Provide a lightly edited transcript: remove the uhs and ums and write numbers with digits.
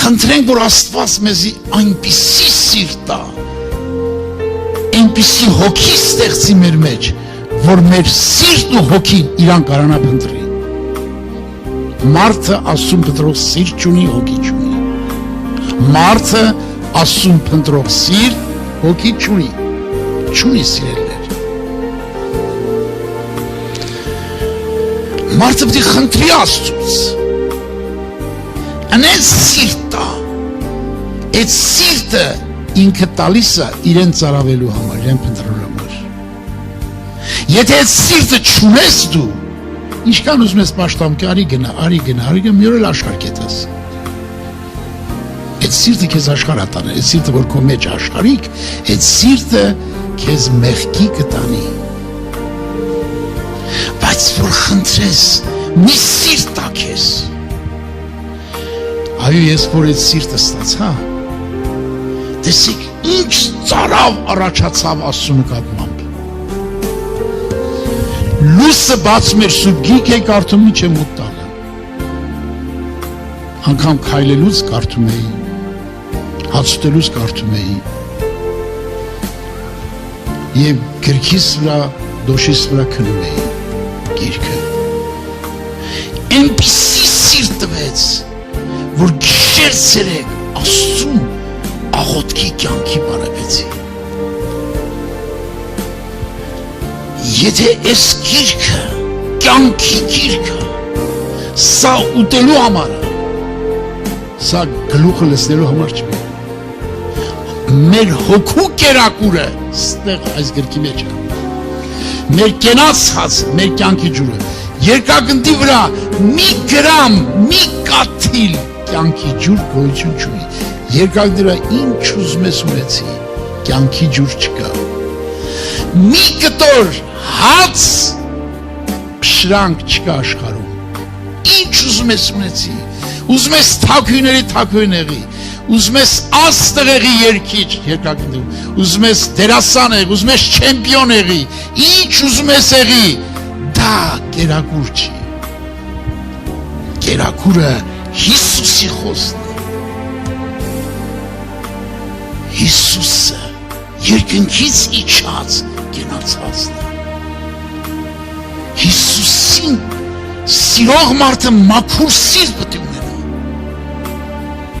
Խնդրենք, որ Աստված մեզի այնպիսի սիրտ տա, այնպիսի հոգի ստեղծի մեր մեջ, որ մեր սիրտն ու հոգին իրան կարանա փնտրի։ Մարդը Աստծուն փնտրող սիրտ չունի, հոգի չունի։ Մարդը Աստծուն փնտրող սիրտ, հոգի չունի սիրելիներ։ Մարդը պետք է խնդրի Աստծուց։ Անեն սիրտ տա, այդ սիրտը ինքը տալիս է իրեն ծարավելու համար, իրեն փնտրելու համար։ Եթե այդ սիրտը չունես դու, ինչքան ուզում ես պաշտամքի, արի գնա, մի օր էլ աշխարհ կետես։ Այդ սիրտը քեզ աշխարհ ատաներ, այդ սիրտը որ քո մեջ աշխարհիկ, այդ սիրտը քեզ մեղքի կտանի։ Բայց որ խնդրես, մի սիրտ տա քեզ։ Այո, ես որ այդ սիրտը ստացա, տեսեք ինչ ծարավ առաջացավ Աստծու նկատմամբ։ Լույսը բացում էր, սուրբ գիրք էի կարդում, ինչ եմ ուտ տալը։ Անգամ քայլելուց կարդում էի, հաց ուտելուց կարդում էի։ Եվ գրքիս վրա, դոշիս վրա քնում էի գիրքը։ Այնպիսի սիրտ տվեց, որ գիշեր ցերեկ Աստծուն աղոթքի կյանքի բարևեցի։ Եթե այս գիրքը, կյանքի գիրքը, սա ուտելու համար է, սա գլուխը լցնելու համար չէ։ Մեր հոգու կերակուրը ստեղ այս գրքի մեջ է։ Մեր կենաց հացը, մեր կյանքի ջուրը, երկրագնդի վրա մի գրամ, մի կաթիլ կյանքի ջուր գոյություն չունի։ Երկրագնդի վրա ինչ ուզում ես ունեցի, կյանքի ջուր չկա։ Մի կտոր հաց փշրանք չկա աշխարհում։ Ինչ ուզում ես ունեցի, ուզում ես թաքույների, ուզում ես աստղերի երկիչ երկրագնդում, ուզում ես դերասան եղի, ուզում ես չեմպիոն եղի, ինչ ուզում ես եղի, դա կերակուր չի։ Կերակուրը Հիսուսի խոսքն է։ Հիսուսը երկնքից իջած գնացածն է։ Հիսուսին սիրող մարդը մաքուր սիրտ պետք է